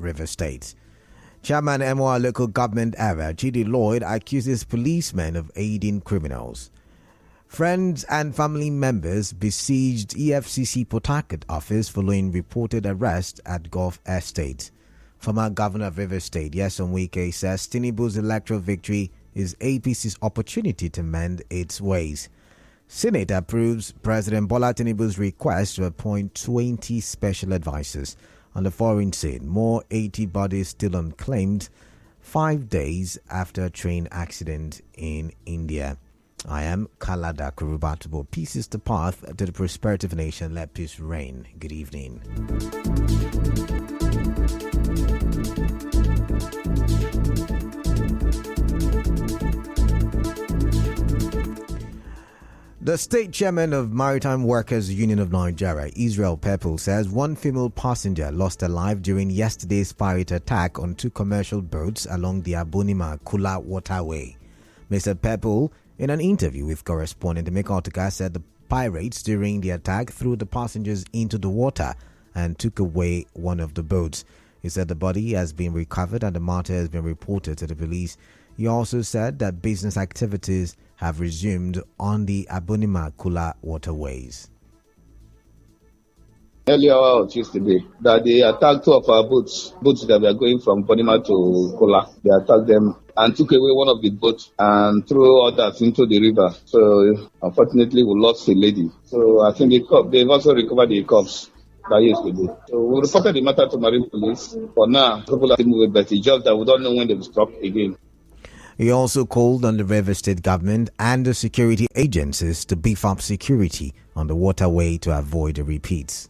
Rivers State. Chairman MOR local government area Chidi Lloyd accuses policemen of aiding criminals. Friends and family members besieged EFCC Port Harcourt office following reported arrest at Gulf Estate. Former Governor of Rivers State, Nyesom Wike, says Tinubu's electoral victory is APC's opportunity to mend its ways. Senate approves President Bola Tinubu's request to appoint 20 special advisors on the foreign scene. More 80 bodies still unclaimed 5 days after a train accident in India. I am Kalada Kurubatubo. Peace is the path to the prosperity of a nation. Let peace reign. Good evening. The state chairman of Maritime Workers Union of Nigeria, Israel Pepple, says one female passenger lost her life during yesterday's pirate attack on 2 commercial boats along the Abunima-Kula waterway. Mr. Pepple, in an interview with correspondent Emeka Otuka, said the pirates during the attack threw the passengers into the water and took away one of the boats. He said the body has been recovered and the matter has been reported to the police. He also said that business activities have resumed on the Abunima-Kula waterways. Earlier out yesterday, that they attacked 2 of our boats that were going from Bonima to Kola. They attacked them and took away one of the boats and threw others into the river. So unfortunately, we lost a lady. So I think they've also recovered the corpse that yesterday. So we reported the matter to Marine Police. For now, people have to move, but it's just that we don't know when they will stop again. He also called on the Rivers State government and the security agencies to beef up security on the waterway to avoid a repeat.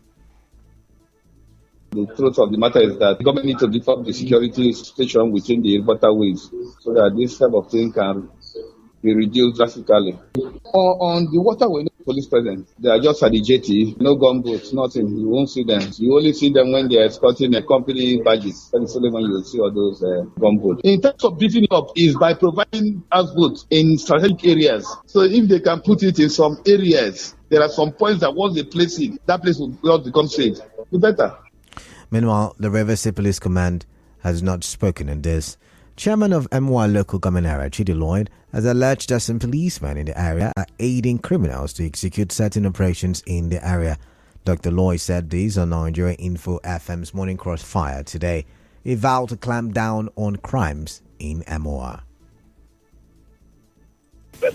The truth of the matter is that the government needs to beef up the security situation within the waterways so that this type of thing can be reduced drastically. On the waterway, no police present. They are just at the jetty, no gunboats, nothing. You won't see them. You only see them when they are escorting a company badges. That's only when you will see all those gunboats. In terms of beefing it up is by providing houseboats in strategic areas. So if they can put it in some areas, there are some points that once they place it, that place will become safe. The better. Meanwhile, the Rivers State Police Command has not spoken on this. Chairman of MY local government area, Chidi Lloyd, has alleged that some policemen in the area are aiding criminals to execute certain operations in the area. Dr. Lloyd said this on Nigeria Info FM's Morning Crossfire today. He vowed to clamp down on crimes in MOR.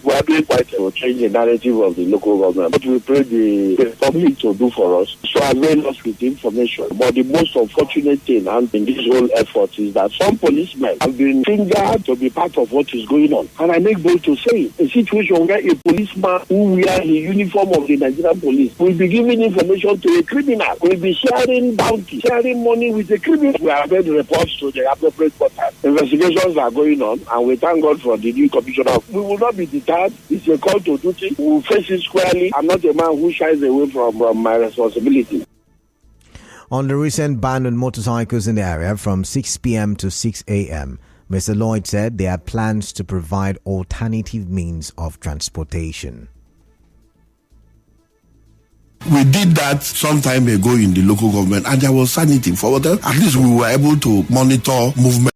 We are doing quite a change the narrative of the local government. What we pray the public to do for us so avail us with information. But the most unfortunate thing in this whole effort is that some policemen have been fingered to be part of what is going on. And I make bold to say, a situation where a policeman who wears the uniform of the Nigerian police will be giving information to a criminal, will be sharing bounty, sharing money with a criminal. We have made reports to the appropriate quarters. Investigations are going on, and we thank God for the new commissioner. We will not be deterred. It's a call to duty. We will face it squarely. I'm not a man who shies away from my responsibility. On the recent ban on motorcycles in the area from 6 p.m. to 6 a.m., Mr. Lloyd said there are plans to provide alternative means of transportation. We did that some time ago in the local government, and there was sanity. For what? At least we were able to monitor movement.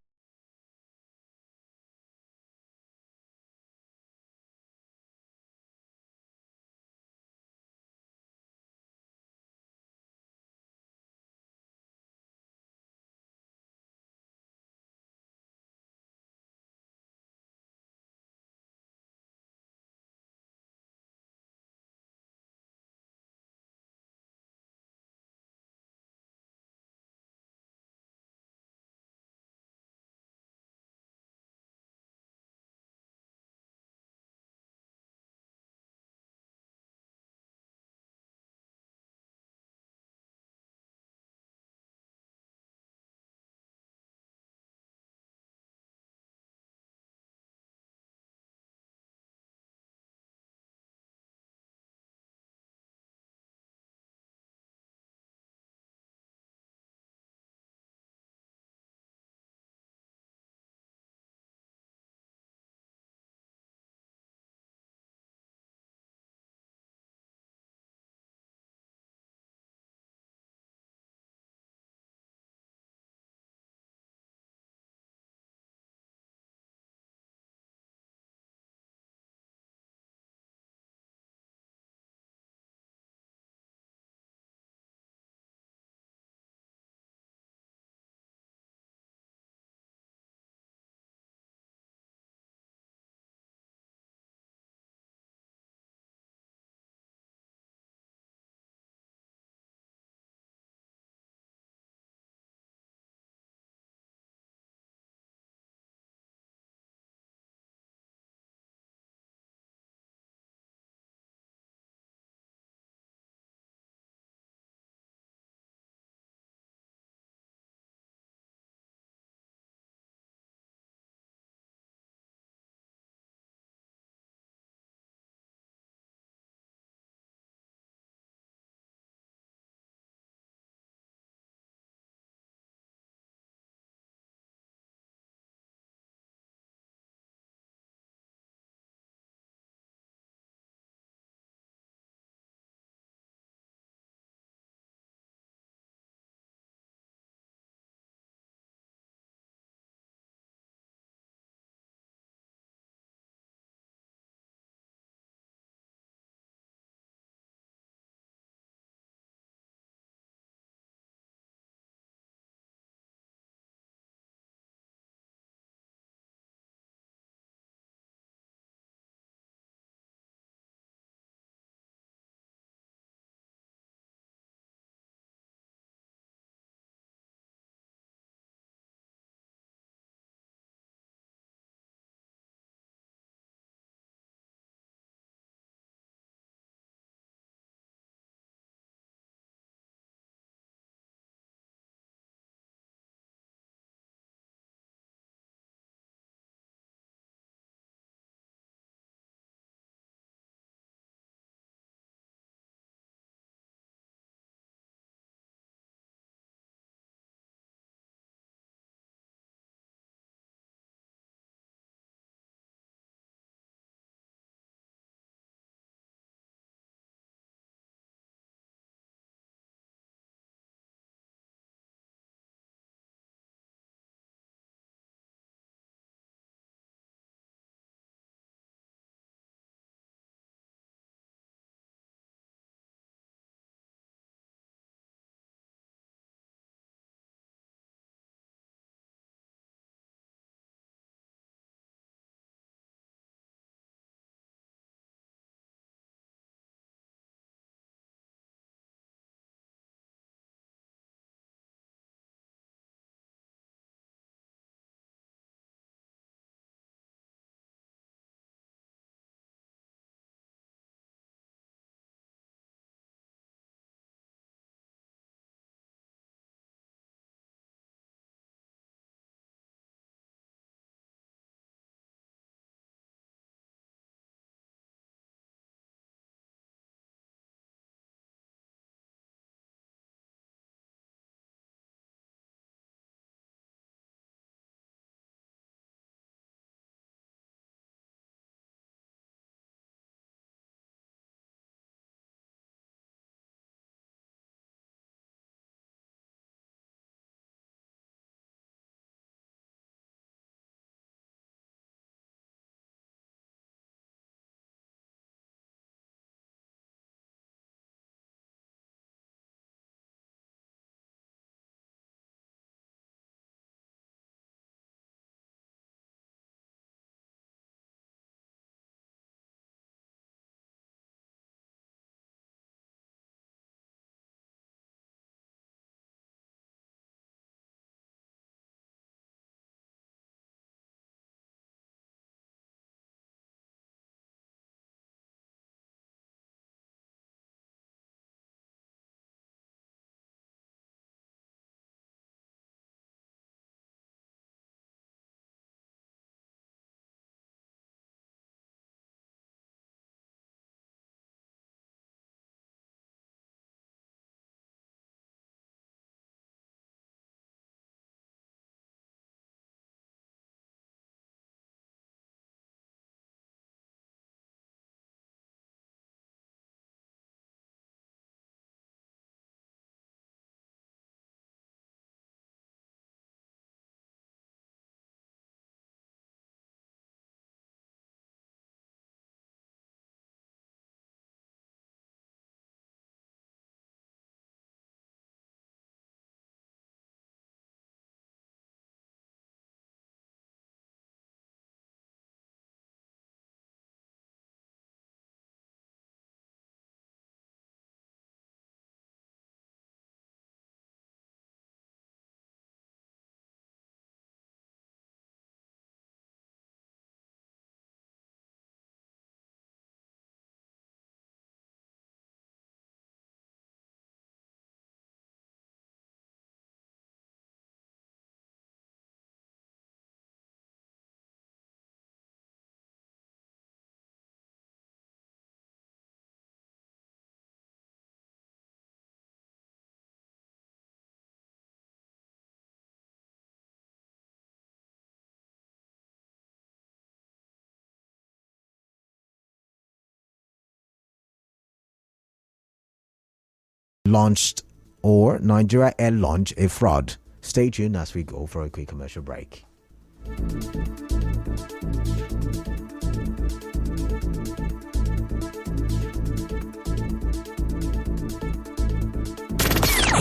launched or Nigeria Air launched a fraud. Stay tuned as we go for a quick commercial break.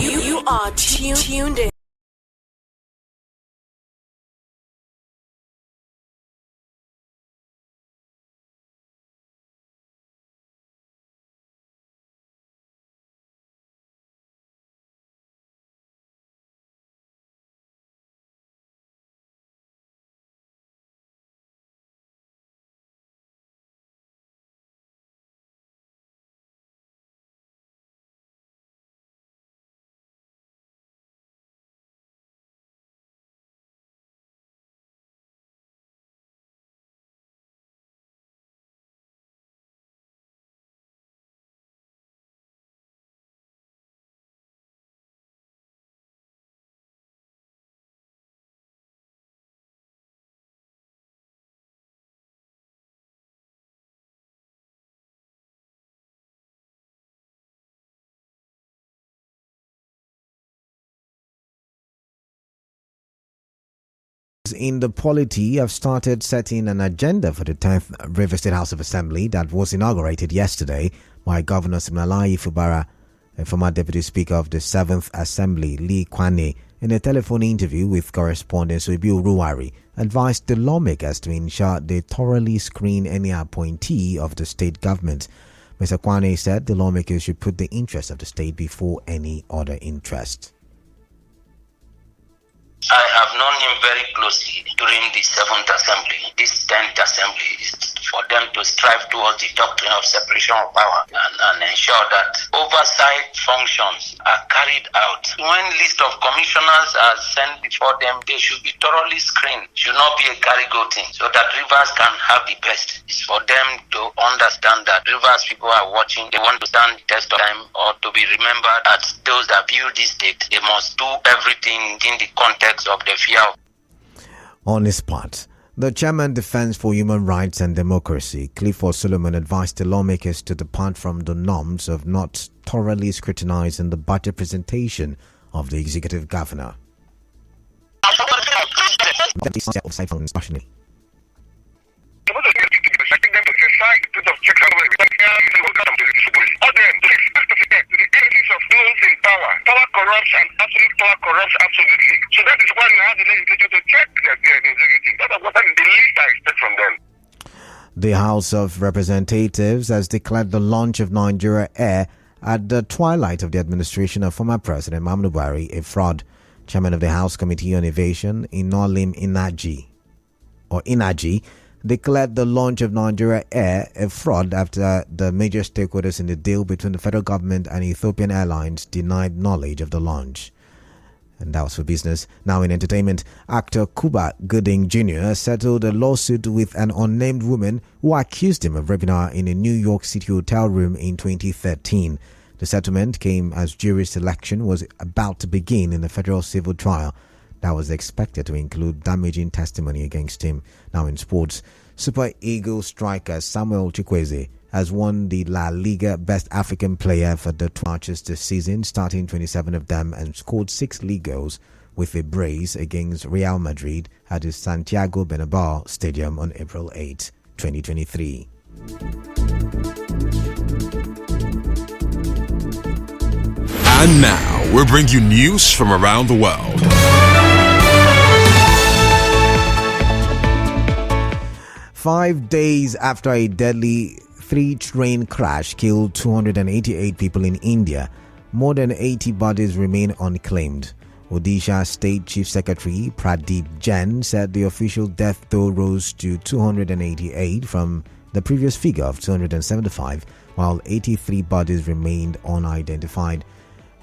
You are tuned in. In the polity have started setting an agenda for the 10th River State House of Assembly that was inaugurated yesterday by Governor Siminalayi Fubara, a former Deputy Speaker of the 7th Assembly, Lee Kwane, in a telephone interview with correspondent Suibu Ruwari, advised the lawmakers to ensure they thoroughly screen any appointee of the state government. Mr. Kwane said the lawmakers should put the interest of the state before any other interest. I have known him very closely during the 7th Assembly. This 10th Assembly is for them to strive towards the doctrine of separation of power and ensure that oversight functions are carried out. When list of commissioners are sent before them, they should be thoroughly screened. It should not be a carry-go thing, so that Rivers can have the best. It's for them to understand that Rivers people are watching. They want to stand the test of time or to be remembered as those that build this state. They must do everything in the context of the fear. On his part, the Chairman Defense for Human Rights and Democracy, Clifford Solomon, advised the lawmakers to depart from the norms of not thoroughly scrutinizing the budget presentation of the executive governor. Power corrupts and absolute power corrupts absolutely. So that is why we have the legislature to check the executive. That is what the least I expect from them. The House of Representatives has declared the launch of Nigeria Air at the twilight of the administration of former President Muhammadu Buhari a fraud. Chairman of the House Committee on Aviation, Inolim Inaji, declared the launch of Nigeria Air a fraud after the major stakeholders in the deal between the federal government and Ethiopian Airlines denied knowledge of the launch. And that was for business. Now in entertainment, actor Cuba Gooding Jr. settled a lawsuit with an unnamed woman who accused him of raping her in a New York City hotel room in 2013. The settlement came as jury selection was about to begin in the federal civil trial that was expected to include damaging testimony against him. Now in sports, Super Eagles striker Samuel Chukwueze has won the La Liga Best African Player for the 2 matches this season, starting 27 of them, and scored 6 league goals with a brace against Real Madrid at the Santiago Bernabeu Stadium on April 8, 2023. And now, we'll bring you news from around the world. Five days after a deadly 3-train crash killed 288 people in India, more than 80 bodies remain unclaimed. Odisha State Chief Secretary Pradeep Jain said the official death toll rose to 288 from the previous figure of 275, while 83 bodies remained unidentified.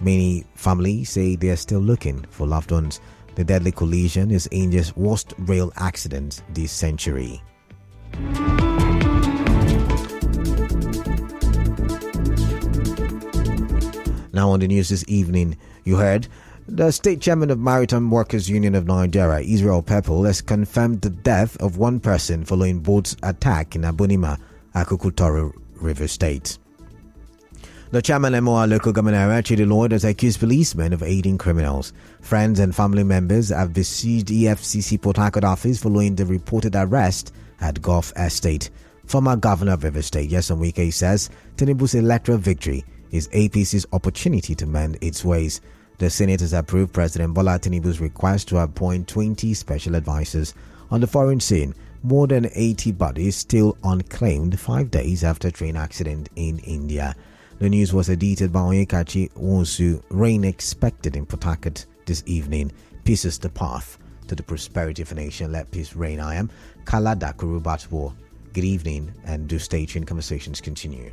Many families say they are still looking for loved ones. The deadly collision is India's worst rail accident this century. Now on the news this evening, you heard the state chairman of Maritime Workers Union of Nigeria, Israel Pepple, has confirmed the death of one person following boat's attack in Abunima, Akukutoro River State. The chairman MOR local government area, Chidi Lloyd, has accused policemen of aiding criminals. Friends and family members have besieged EFCC Port Harcourt office following the reported arrest at Gulf Estate. Former governor of River State, Nyesom Wike, says Tinubu's electoral victory is APC's opportunity to mend its ways. The Senate has approved President Bola Tinubu's request to appoint 20 special advisors. On the foreign scene, more than 80 bodies still unclaimed 5 days after train accident in India. The news was edited by Onyekachi Wonsu. Rain expected in Port Harcourt this evening pieces the path to the prosperity of a nation. Let peace reign. I am Kalada Kurubatwo. Good evening, and do stay tuned. Conversations continue.